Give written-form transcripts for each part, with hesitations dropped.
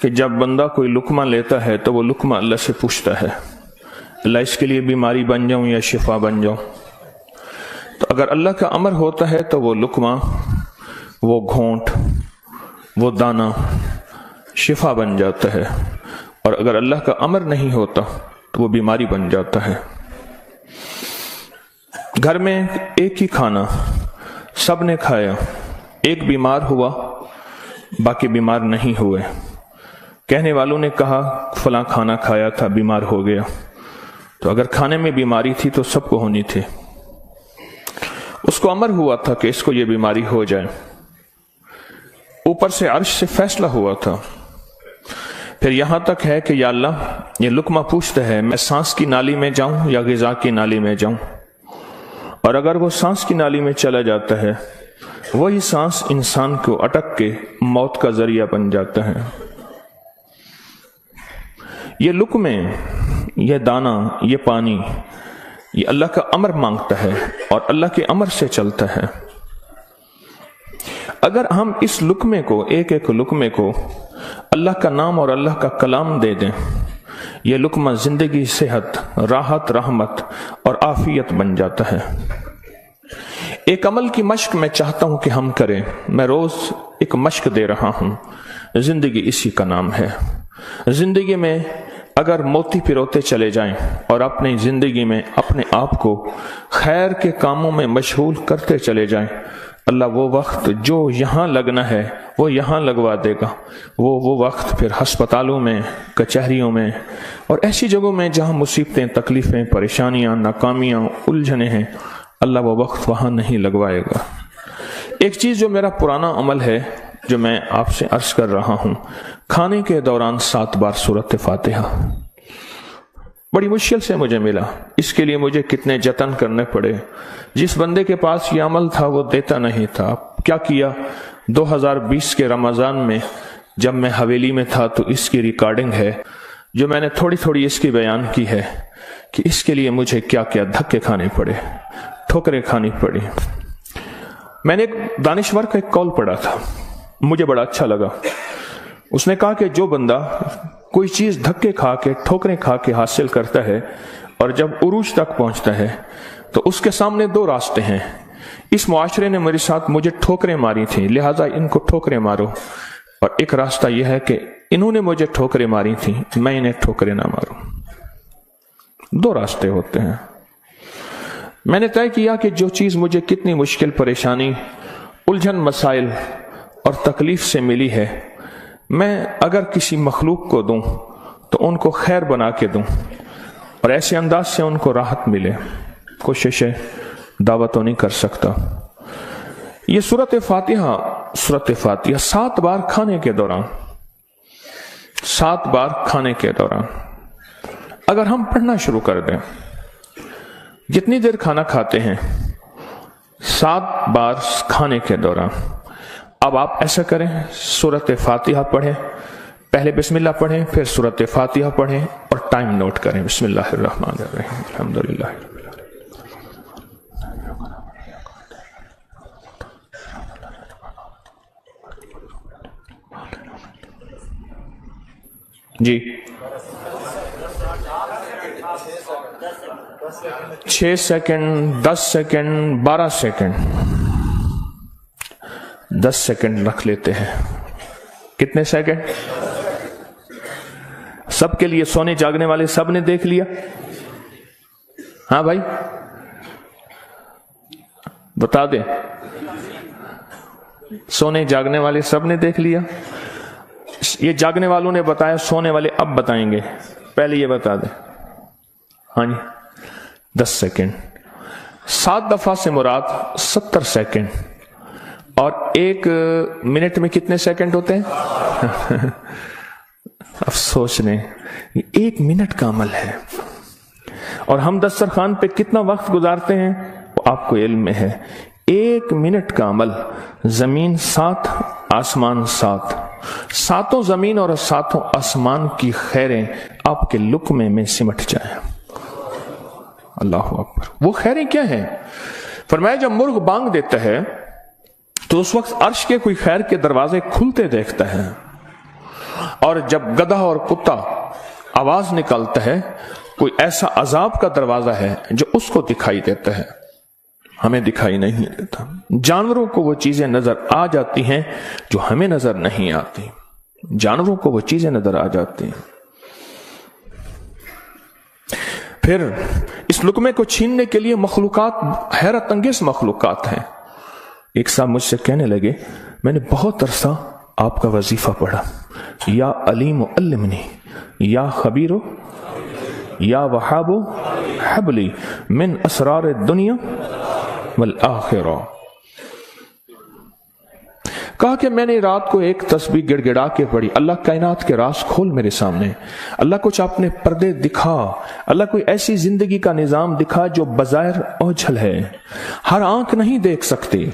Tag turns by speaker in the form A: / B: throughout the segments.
A: کہ جب بندہ کوئی لقمہ لیتا ہے تو وہ لقمہ اللہ سے پوچھتا ہے، اللہ اس کے لیے بیماری بن جاؤں یا شفا بن جاؤں؟ تو اگر اللہ کا امر ہوتا ہے تو وہ لقمہ، وہ گھونٹ، وہ دانہ شفا بن جاتا ہے، اور اگر اللہ کا امر نہیں ہوتا تو وہ بیماری بن جاتا ہے۔ گھر میں ایک ہی کھانا سب نے کھایا، ایک بیمار ہوا باقی بیمار نہیں ہوئے، کہنے والوں نے کہا فلاں کھانا کھایا تھا بیمار ہو گیا، تو اگر کھانے میں بیماری تھی تو سب کو ہونی تھی۔ اس کو امر ہوا تھا کہ اس کو یہ بیماری ہو جائے، اوپر سے عرش سے فیصلہ ہوا تھا۔ پھر یہاں تک ہے کہ یا اللہ یہ لقمہ پوچھتا ہے میں سانس کی نالی میں جاؤں یا غذا کی نالی میں جاؤں، اور اگر وہ سانس کی نالی میں چلا جاتا ہے وہی سانس انسان کو اٹک کے موت کا ذریعہ بن جاتا ہے۔ یہ لقمے، یہ دانہ، یہ پانی، یہ اللہ کا امر مانگتا ہے اور اللہ کے امر سے چلتا ہے۔ اگر ہم اس لقمے کو، ایک ایک لقمے کو اللہ کا نام اور اللہ کا کلام دے دیں، یہ لقمہ زندگی، صحت، راحت، رحمت اور عافیت بن جاتا ہے۔ ایک عمل کی مشق میں چاہتا ہوں کہ ہم کریں، میں روز ایک مشق دے رہا ہوں، زندگی اسی کا نام ہے۔ زندگی میں اگر موتی پروتے چلے جائیں اور اپنی زندگی میں اپنے آپ کو خیر کے کاموں میں مشغول کرتے چلے جائیں، اللہ وہ وقت جو یہاں لگنا ہے وہ یہاں لگوا دے گا۔ وہ وقت پھر ہسپتالوں میں، کچہریوں میں اور ایسی جگہوں میں جہاں مصیبتیں، تکلیفیں، پریشانیاں، ناکامیاں، الجھنیں ہیں، اللہ وہ وقت وہاں نہیں لگوائے گا۔ ایک چیز جو میرا پرانا عمل ہے جو میں آپ سے عرض کر رہا ہوں، کھانے کے دوران 7 بار سورۃ فاتحہ، بڑی مشکل سے مجھے ملا، اس کے لیے مجھے کتنے جتن کرنے پڑے۔ جس بندے کے پاس یہ عمل تھا وہ دیتا نہیں تھا۔ کیا کیا، 2020 کے رمضان میں جب میں حویلی میں تھا تو اس کی ریکارڈنگ ہے جو میں نے تھوڑی تھوڑی اس کی بیان کی ہے کہ اس کے لیے مجھے کیا کیا دھکے کھانے پڑے، ٹھوکریں کھانی پڑی۔ میں نے ایک دانشور کا ایک قول پڑھا تھا، مجھے بڑا اچھا لگا۔ اس نے کہا کہ جو بندہ کوئی چیز دھکے کھا کے، ٹھوکریں کھا کے حاصل کرتا ہے اور جب عروج تک پہنچتا ہے تو اس کے سامنے 2 راستے ہیں۔ اس معاشرے نے میرے ساتھ مجھے ٹھوکریں ماری تھیں، لہٰذا ان کو ٹھوکریں مارو، اور ایک راستہ یہ ہے کہ انہوں نے مجھے ٹھوکریں ماری تھیں، میں انہیں ٹھوکریں نہ ماروں۔ 2 راستے ہوتے ہیں۔ میں نے طے کیا کہ جو چیز مجھے کتنی مشکل، پریشانی، الجھن، مسائل اور تکلیف سے ملی ہے، میں اگر کسی مخلوق کو دوں تو ان کو خیر بنا کے دوں اور ایسے انداز سے ان کو راحت ملے۔ کوشش ہے، دعوت تو نہیں کر سکتا۔ یہ سورۃ فاتحہ 7 بار کھانے کے دوران، 7 بار کھانے کے دوران اگر ہم پڑھنا شروع کر دیں، جتنی دیر کھانا کھاتے ہیں 7 بار کھانے کے دوران، اب آپ ایسا کریں، سورۃ فاتحہ پڑھیں، پہلے بسم اللہ پڑھیں، پھر سورۃ فاتحہ پڑھیں اور ٹائم نوٹ کریں۔ بسم اللہ الرحمن الرحیم، الحمدللہ۔ جی 6 سیکنڈ، 10 سیکنڈ، 12 سیکنڈ، 10 سیکنڈ رکھ لیتے ہیں۔ کتنے سیکنڈ؟ سب کے لیے، سونے جاگنے والے سب نے دیکھ لیا؟ ہاں بھائی بتا دیں، سونے جاگنے والے سب نے دیکھ لیا؟ یہ جاگنے والوں نے بتایا، سونے والے اب بتائیں گے، پہلے یہ بتا دیں۔ ہاں جی 10 سیکنڈ، 7 دفعہ سے مراد 70 سیکنڈ، اور 1 منٹ میں کتنے سیکنڈ ہوتے ہیں؟ اب سوچ لیں، 1 منٹ کا عمل ہے، اور ہم دسترخوان پہ کتنا وقت گزارتے ہیں وہ آپ کو علم میں ہے۔ 1 منٹ کا عمل، زمین 7، آسمان 7، 7 زمین اور 7 آسمان کی خیریں آپ کے لقمے میں سمٹ جائیں۔ اللہ اکبر۔ وہ خیریں کیا ہیں؟ فرمایا جب مرغ بانگ دیتا ہے تو اس وقت عرش کے کوئی خیر کے دروازے کھلتے دیکھتا ہے۔ اور جب گدھا اور کتا آواز نکالتا ہے کوئی ایسا عذاب کا دروازہ ہے جو اس کو دکھائی دیتا ہے، ہمیں دکھائی نہیں دیتا۔ جانوروں کو وہ چیزیں نظر آ جاتی ہیں جو ہمیں نظر نہیں آتی، جانوروں کو وہ چیزیں نظر آ جاتی ہیں۔ پھر اس لقمے کو چھیننے کے لیے مخلوقات، حیرت انگیز مخلوقات ہیں۔ ایک صاحب مجھ سے کہنے لگے میں نے بہت عرصہ آپ کا وظیفہ پڑھا، یا علیم علمنی، یا خبیر یا وہاب حبلی من اسرار الدنیا والآخرہ۔ کہا کہ میں نے رات کو ایک تسبیح گڑ گڑا کے پڑھی، اللہ کائنات کے راز کھول میرے سامنے، اللہ کچھ اپنے پردے دکھا، اللہ کوئی ایسی زندگی کا نظام دکھا جو بظاہر اوجھل ہے، ہر آنکھ نہیں دیکھ سکتی۔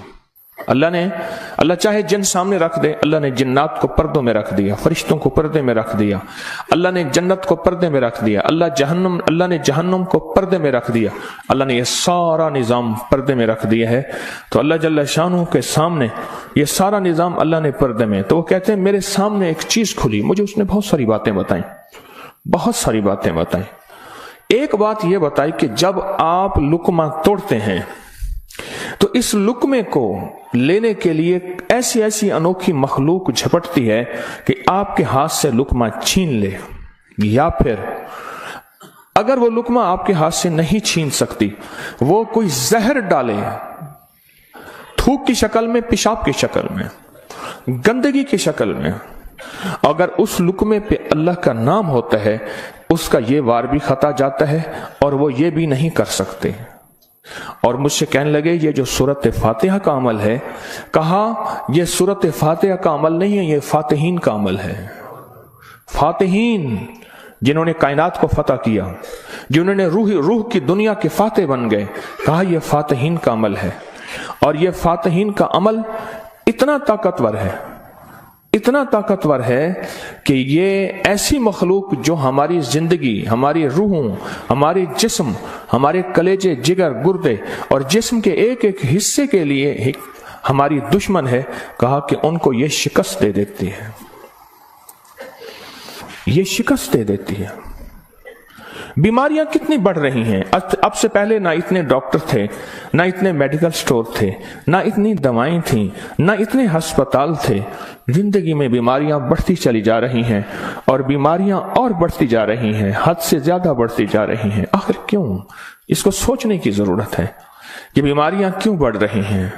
A: اللہ چاہے جن سامنے رکھ دے، اللہ نے جنات کو پردوں میں رکھ دیا، فرشتوں کو پردے میں رکھ دیا، اللہ نے جنت کو پردے میں رکھ دیا، اللہ نے جہنم کو پردے میں رکھ دیا، اللہ نے یہ سارا نظام پردے میں رکھ دیا ہے۔ تو اللہ جل شانہ کے سامنے یہ سارا نظام اللہ نے پردے میں، تو وہ کہتے ہیں میرے سامنے ایک چیز کھلی، مجھے اس نے بہت ساری باتیں بتائیں، بہت ساری باتیں بتائیں۔ ایک بات یہ بتائی کہ جب آپ لقمہ توڑتے ہیں تو اس لقمے کو لینے کے لیے ایسی ایسی انوکھی مخلوق جھپٹتی ہے کہ آپ کے ہاتھ سے لقمہ چھین لے، یا پھر اگر وہ لقمہ آپ کے ہاتھ سے نہیں چھین سکتی، وہ کوئی زہر ڈالے، تھوک کی شکل میں، پیشاب کی شکل میں، گندگی کی شکل میں۔ اگر اس لقمے پہ اللہ کا نام ہوتا ہے، اس کا یہ وار بھی خطا جاتا ہے اور وہ یہ بھی نہیں کر سکتے۔ اور مجھ سے کہنے لگے یہ جو سورۃ فاتحہ کا عمل ہے، کہا یہ سورۃ فاتحہ کا عمل نہیں ہے، یہ فاتحین کا عمل ہے۔ فاتحین جنہوں نے کائنات کو فتح کیا، جنہوں نے روح کی دنیا کے فاتح بن گئے، کہا یہ فاتحین کا عمل ہے۔ اور یہ فاتحین کا عمل اتنا طاقتور ہے، اتنا طاقتور ہے کہ یہ ایسی مخلوق جو ہماری زندگی، ہماری روحوں، ہمارے جسم، ہمارے کلیجے، جگر، گردے اور جسم کے ایک ایک حصے کے لیے ہماری دشمن ہے، کہا کہ ان کو یہ شکست دے دیتی ہے، یہ شکست دے دیتی ہے۔ بیماریاں کتنی بڑھ رہی ہیں، اب سے پہلے نہ اتنے ڈاکٹر تھے، نہ اتنے میڈیکل سٹور تھے، نہ اتنی دوائیں تھیں، نہ اتنے ہسپتال تھے۔ زندگی میں بیماریاں بڑھتی چلی جا رہی ہیں، اور بیماریاں اور بڑھتی جا رہی ہیں، حد سے زیادہ بڑھتی جا رہی ہیں۔ آخر کیوں؟ اس کو سوچنے کی ضرورت ہے کہ بیماریاں کیوں بڑھ رہی ہیں۔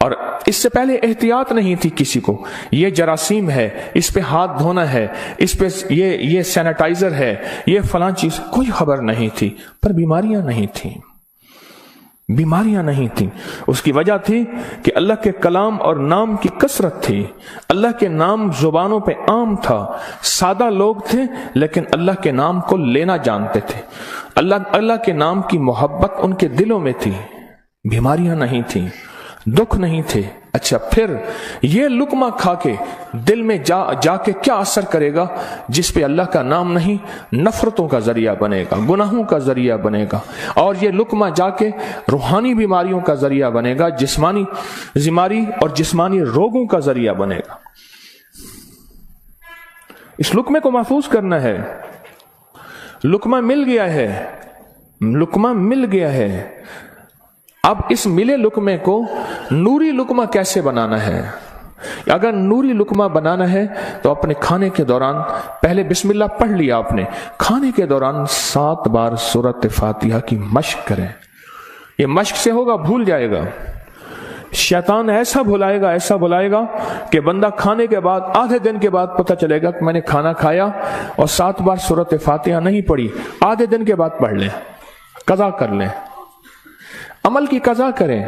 A: اور اس سے پہلے احتیاط نہیں تھی کسی کو، یہ جراثیم ہے، اس پہ ہاتھ دھونا ہے، اس پہ یہ سینیٹائزر ہے، یہ فلاں چیز، کوئی خبر نہیں تھی، پر بیماریاں نہیں تھیں، بیماریاں نہیں تھیں۔ اس کی وجہ تھی کہ اللہ کے کلام اور نام کی کثرت تھی، اللہ کے نام زبانوں پہ عام تھا، سادہ لوگ تھے لیکن اللہ کے نام کو لینا جانتے تھے، اللہ کے نام کی محبت ان کے دلوں میں تھی، بیماریاں نہیں تھیں، دکھ نہیں تھے۔ اچھا، پھر یہ لقمہ کھا کے دل میں جا کے کیا اثر کرے گا؟ جس پہ اللہ کا نام نہیں، نفرتوں کا ذریعہ بنے گا، گناہوں کا ذریعہ بنے گا، اور یہ لقمہ جا کے روحانی بیماریوں کا ذریعہ بنے گا، جسمانی بیماری اور جسمانی روگوں کا ذریعہ بنے گا۔ اس لقمے کو محفوظ کرنا ہے۔ لقمہ مل گیا ہے، لقمہ مل گیا ہے، اب اس ملے لقمے کو نوری لقمہ کیسے بنانا ہے؟ اگر نوری لقمہ بنانا ہے تو اپنے کھانے کے دوران پہلے بسم اللہ پڑھ لیا آپ نے، کھانے کے دوران 7 بار سورۃ فاتحہ کی مشق کریں۔ یہ مشق سے ہوگا، بھول جائے گا، شیطان ایسا بھلائے گا کہ بندہ کھانے کے بعد آدھے دن کے بعد پتہ چلے گا کہ میں نے کھانا کھایا اور 7 بار سورۃ فاتحہ نہیں پڑھی، آدھے دن کے بعد پڑھ لیں، قضا کر لیں، عمل کی قضا کریں،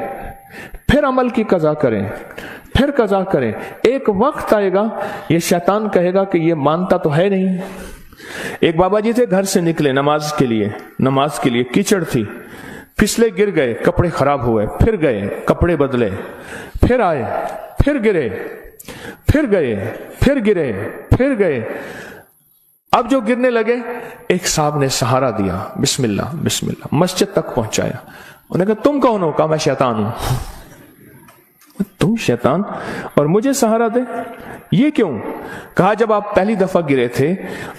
A: پھر عمل کی قضا کریں، پھر قضا کریں۔ ایک وقت آئے گا یہ شیطان کہے گا کہ یہ مانتا تو ہے نہیں۔ ایک بابا جی تھے، گھر سے نکلے نماز کے لیے کیچڑ تھی، پھسلے، گر گئے، کپڑے خراب ہوئے، پھر گئے، کپڑے بدلے، پھر آئے، پھر گرے، پھر گئے، پھر گرے، پھر گئے۔ اب جو گرنے لگے، ایک صاحب نے سہارا دیا، بسم اللہ بسم اللہ، مسجد تک پہنچایا۔ انہوں نے کہا تم کون ہو؟ کہا میں شیطان ہوں۔ تم شیطان اور مجھے سہارا دے؟ یہ کیوں؟ کہا جب آپ پہلی دفعہ گرے تھے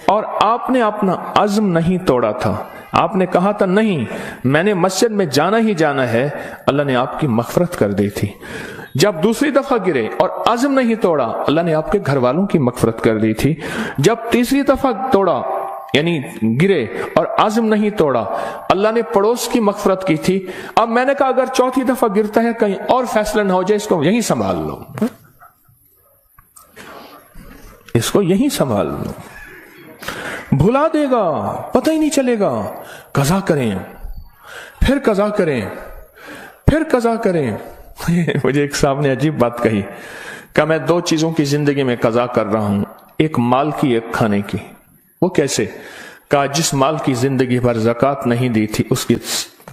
A: اور آپ نے اپنا عزم نہیں توڑا تھا، آپ نے کہا تھا نہیں میں نے مسجد میں جانا ہی جانا ہے، اللہ نے آپ کی مغفرت کر دی تھی۔ جب دوسری دفعہ گرے اور عزم نہیں توڑا، اللہ نے آپ کے گھر والوں کی مغفرت کر دی تھی۔ جب تیسری دفعہ توڑا یعنی گرے اور عزم نہیں توڑا، اللہ نے پڑوس کی مغفرت کی تھی۔ اب میں نے کہا اگر چوتھی دفعہ گرتا ہے کہیں اور فیصلہ نہ ہو جائے، اس کو یہیں سنبھال لو، اس کو یہیں سنبھال لو، بھلا دے گا، پتہ ہی نہیں چلے گا۔ قضا کریں، پھر قضا کریں، پھر قضا کریں۔ مجھے ایک صاحب نے عجیب بات کہی کہ میں 2 چیزوں کی زندگی میں قضا کر رہا ہوں، ایک مال کی، ایک کھانے کی۔ وہ کیسے؟ کہا جس مال کی زندگی بھر زکوٰۃ نہیں دی تھی اس کی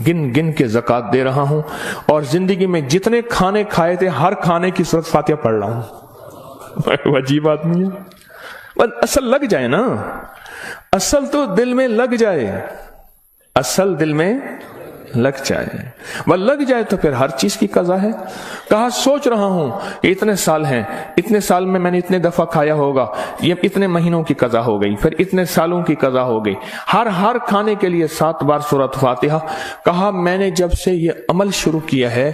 A: گن گن کے زکوٰۃ دے رہا ہوں، اور زندگی میں جتنے کھانے کھائے تھے ہر کھانے کی سورۃ فاتحہ پڑھ رہا ہوں۔ وہ عجیب آدمی ہے، بس اصل لگ جائے نا، اصل تو دل میں لگ جائے، اصل دل میں لگ جائے، وہ لگ جائے تو پھر ہر چیز کی قضا ہے۔ کہا سوچ رہا ہوں اتنے سال ہیں، اتنے سال میں نے اتنے دفعہ کھایا ہوگا، یہ اتنے مہینوں کی قضا ہو گئی، پھر اتنے سالوں کی قضا ہو گئی، ہر کھانے کے لیے 7 بار سورۃ فاتحہ۔ کہا میں نے جب سے یہ عمل شروع کیا ہے،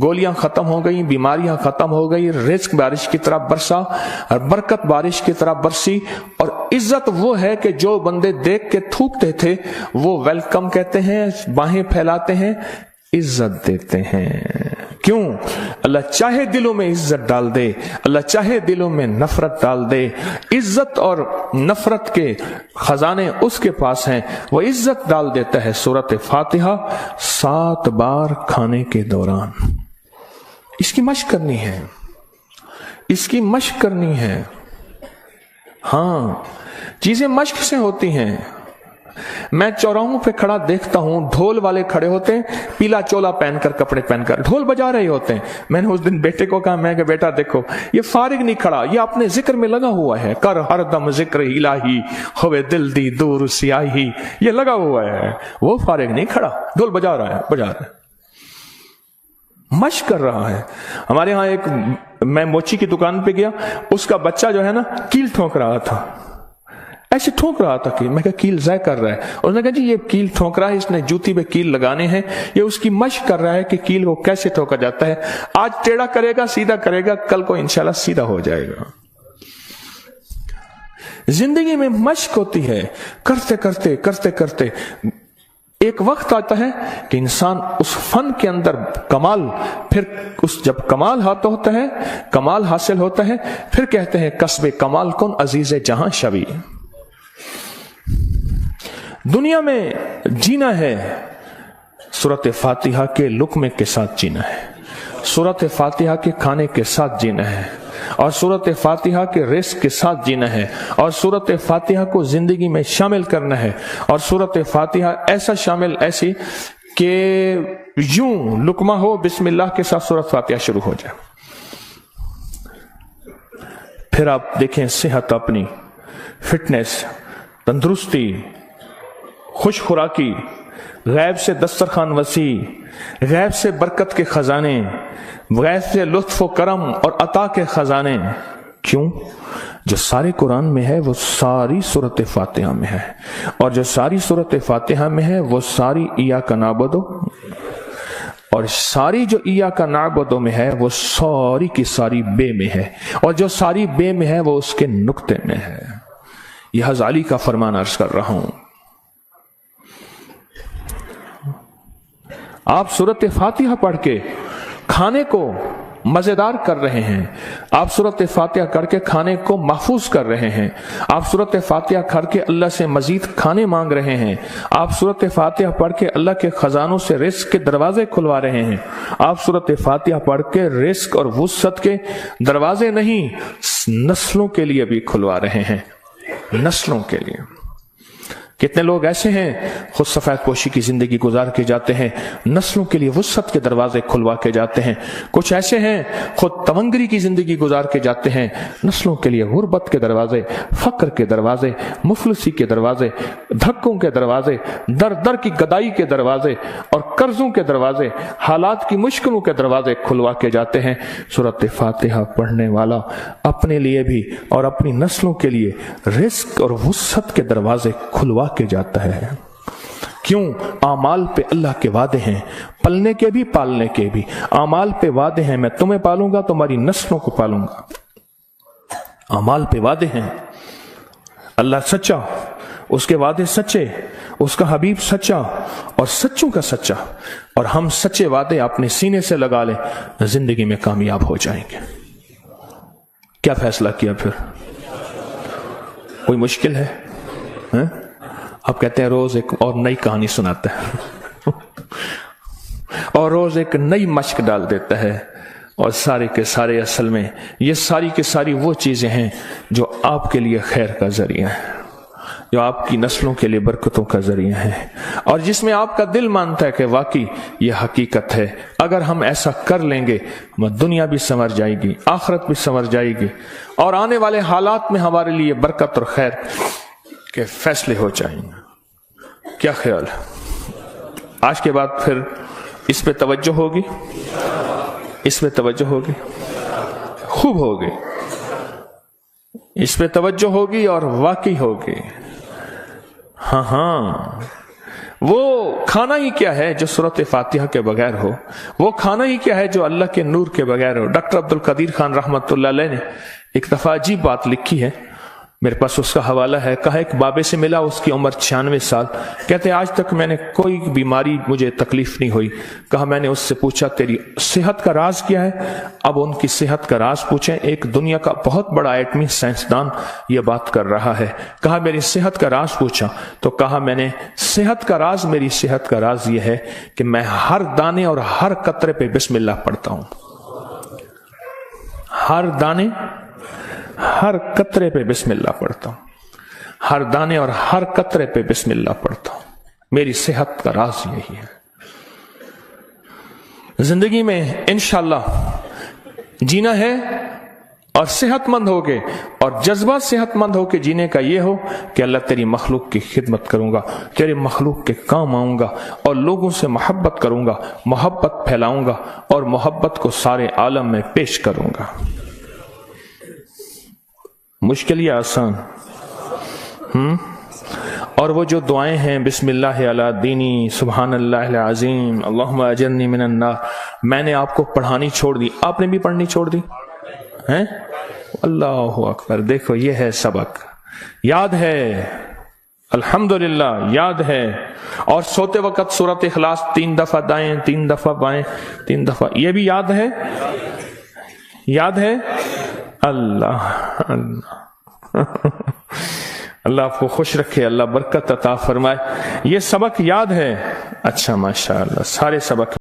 A: گولیاں ختم ہو گئی، بیماریاں ختم ہو گئی، رزق بارش کی طرح برسا، برکت بارش کی طرح برسی، اور عزت وہ ہے کہ جو بندے دیکھ کے تھوکتے تھے وہ ویلکم کہتے ہیں، باہیں پھیلاتے ہیں، عزت دیتے ہیں۔ کیوں؟ اللہ چاہے دلوں میں عزت ڈال دے، اللہ چاہے دلوں میں نفرت ڈال دے۔ عزت اور نفرت کے خزانے اس کے پاس ہیں، وہ عزت ڈال دیتا ہے۔ سورۃ فاتحہ 7 بار کھانے کے دوران۔ اس کی مشق کرنی ہے، اس کی مشق کرنی ہے۔ ہاں چیزیں مشق سے ہوتی ہیں۔ میں چوراہوں پہ کھڑا دیکھتا ہوں، ڈھول والے کھڑے ہوتے ہیں، پیلا چولا پہن کر، کپڑے پہن کر ڈھول بجا رہے ہوتے ہیں۔ میں نے اس دن بیٹے کو کہا، میں کہ بیٹا دیکھو یہ فارغ نہیں کھڑا، یہ اپنے ذکر میں لگا ہوا ہے، کر ہر دم ذکر الہی ہوئے دل دی دور سیاہی، یہ لگا ہوا ہے، وہ فارغ نہیں کھڑا، ڈھول بجا رہا ہے، مشق کر رہا ہے۔ ہمارے ہاں ایک، میں موچی کی دکان پہ گیا، اس کا بچہ جو ہے نا کیل ٹھونک رہا تھا، ایسے ٹھونک رہا تھا کہ میں کہا کیل ضائع کر رہا ہے، اس نے کہا جی یہ کیل ٹھونک رہا ہے، اس نے جوتی پہ کیل لگانے ہیں، یہ اس کی مشق کر رہا ہے کہ کیل کو کیسے ٹھوکا جاتا ہے، آج ٹیڑھا کرے گا، سیدھا کرے گا، کل کو انشاءاللہ سیدھا ہو جائے گا۔ زندگی میں مشق ہوتی ہے، کرتے کرتے کرتے کرتے ایک وقت آتا ہے کہ انسان اس فن کے اندر کمال، پھر جب کمال ہوتا ہے، کمال حاصل ہوتا ہے، پھر کہتے ہیں کسب کمال کن عزیز جہاں شوی۔ دنیا میں جینا ہے، سورۃ فاتحہ کے لقمے کے ساتھ جینا ہے، سورۃ فاتحہ کے کھانے کے ساتھ جینا ہے، اور سورۃ فاتحہ کے رزق کے ساتھ جینا ہے، اور سورۃ فاتحہ کو زندگی میں شامل کرنا ہے، اور سورۃ فاتحہ ایسا شامل ایسی کہ یوں لقمہ ہو بسم اللہ کے ساتھ سورۃ فاتحہ شروع ہو جائے۔ پھر آپ دیکھیں صحت، اپنی فٹنس، تندرستی، خوش خوراکی، غیب سے دسترخوان وسیع، غیب سے برکت کے خزانے، غیب سے لطف و کرم اور عطا کے خزانے۔ کیوں؟ جو سارے قرآن میں ہے وہ ساری سورۃ فاتحہ میں ہے، اور جو ساری سورۃ فاتحہ میں ہے وہ ساری ایاک نعبد، اور ساری جو ایاک نعبد میں ہے وہ ساری کی ساری بے میں ہے، اور جو ساری بے میں ہے وہ اس کے نقطے میں ہے۔ یہ غزالی کا فرمان عرض کر رہا ہوں۔ آپ سورۃ فاتحہ پڑھ کے کھانے کو مزیدار کر رہے ہیں، آپ سورۃ فاتحہ کر کے کھانے کو محفوظ کر رہے ہیں، آپ سورۃ فاتحہ کر کے اللہ سے مزید کھانے مانگ رہے ہیں، آپ سورۃ فاتحہ پڑھ کے اللہ کے خزانوں سے رزق کے دروازے کھلوا رہے ہیں، آپ سورۃ فاتحہ پڑھ کے رزق اور وسعت کے دروازے نہیں نسلوں کے لیے بھی کھلوا رہے ہیں، نسلوں کے لیے۔ کتنے لوگ ایسے ہیں خود سفید پوشی کی زندگی گزار کے جاتے ہیں، نسلوں کے لیے وسعت کے دروازے کھلوا کے جاتے ہیں. کچھ ایسے ہیں خود تونگری کی زندگی گزار کے جاتے ہیں، نسلوں کے لیے غربت کے دروازے، فقر کے دروازے، مفلسی کے دروازے، دھکوں کے دروازے، در در کی گدائی کے دروازے اور قرضوں کے دروازے، حالات کی مشکلوں کے دروازے کھلوا کے جاتے ہیں. سورۃ فاتحہ پڑھنے والا اپنے لیے بھی اور اپنی نسلوں کے لیے رزق اور وسعت کے دروازے کھلوا کے جاتا ہے. کیوں؟ اعمال پہ اللہ کے وعدے ہیں، پلنے کے بھی پالنے کے بھی. اعمال پہ وعدے ہیں، میں تمہیں پالوں گا، تمہاری نسلوں کو پالوں گا. اعمال پہ وعدے ہیں. اللہ سچا، اس کے وعدے سچے، اس کا حبیب سچا اور سچوں کا سچا. اور ہم سچے وعدے اپنے سینے سے لگا لیں، زندگی میں کامیاب ہو جائیں گے. کیا فیصلہ کیا پھر؟ کوئی مشکل ہے؟ آپ کہتے ہیں روز ایک اور نئی کہانی سناتا ہے اور روز ایک نئی مشق ڈال دیتا ہے، اور سارے کے سارے اصل میں یہ ساری کے ساری وہ چیزیں ہیں جو آپ کے لیے خیر کا ذریعہ ہے، جو آپ کی نسلوں کے لیے برکتوں کا ذریعہ ہے، اور جس میں آپ کا دل مانتا ہے کہ واقعی یہ حقیقت ہے. اگر ہم ایسا کر لیں گے دنیا بھی سنور جائے گی، آخرت بھی سنور جائے گی، اور آنے والے حالات میں ہمارے لیے برکت اور خیر کے فیصلے ہو جائیں گے. کیا خیال ہے؟ آج کے بعد پھر اس پہ توجہ ہوگی، اس پہ توجہ ہوگی، خوب ہوگی، اس پہ توجہ ہوگی اور واقعی ہوگی. ہاں وہ کھانا ہی کیا ہے جو سورۃ فاتحہ کے بغیر ہو، وہ کھانا ہی کیا ہے جو اللہ کے نور کے بغیر ہو. ڈاکٹر عبدالقدیر خان رحمۃ اللہ علیہ نے ایک دفعہ عجیب بات لکھی ہے، میرے پاس اس کا حوالہ ہے. کہا ایک بابے سے ملا، اس کی عمر 96 سال. کہتے آج تک میں نے کوئی بیماری مجھے تکلیف نہیں ہوئی. کہا میں نے اس سے پوچھا تیری صحت کا راز کیا ہے؟ اب ان کی صحت کا راز پوچھیں، ایک دنیا کا بہت بڑا ایٹمی سائنسدان یہ بات کر رہا ہے. کہا میری صحت کا راز پوچھا تو کہا میں نے صحت کا راز، میری صحت کا راز یہ ہے کہ میں ہر دانے اور ہر قطرے پہ بسم اللہ پڑھتا ہوں. ہر دانے ہر قطرے پہ بسم اللہ پڑھتا ہوں، ہر دانے اور ہر قطرے پہ بسم اللہ پڑھتا ہوں. میری صحت کا راز یہی ہے. زندگی میں انشاءاللہ جینا ہے اور صحت مند ہوگے، اور جذبہ صحت مند ہو کے جینے کا یہ ہو کہ اللہ تیری مخلوق کی خدمت کروں گا، تیرے مخلوق کے کام آؤں گا، اور لوگوں سے محبت کروں گا، محبت پھیلاؤں گا، اور محبت کو سارے عالم میں پیش کروں گا. مشکل یا آسان؟ اور وہ جو دعائیں ہیں بسم اللہ علی دینی، سبحان اللہ العظیم، اللہم اجرنی من النار، میں نے آپ کو پڑھانی چھوڑ دی، آپ نے بھی پڑھنی چھوڑ دی ہیں؟ اللہ اکبر. دیکھو یہ ہے سبق، یاد ہے الحمدللہ، یاد ہے. اور سوتے وقت سورۃ اخلاص 3 دفعہ دائیں، 3 دفعہ بائیں، 3 دفعہ، یہ بھی یاد ہے، یاد ہے. اللہ اللہ آپ کو خوش رکھے، اللہ برکت عطا فرمائے. یہ سبق یاد ہے؟ اچھا ماشاءاللہ، سارے سبق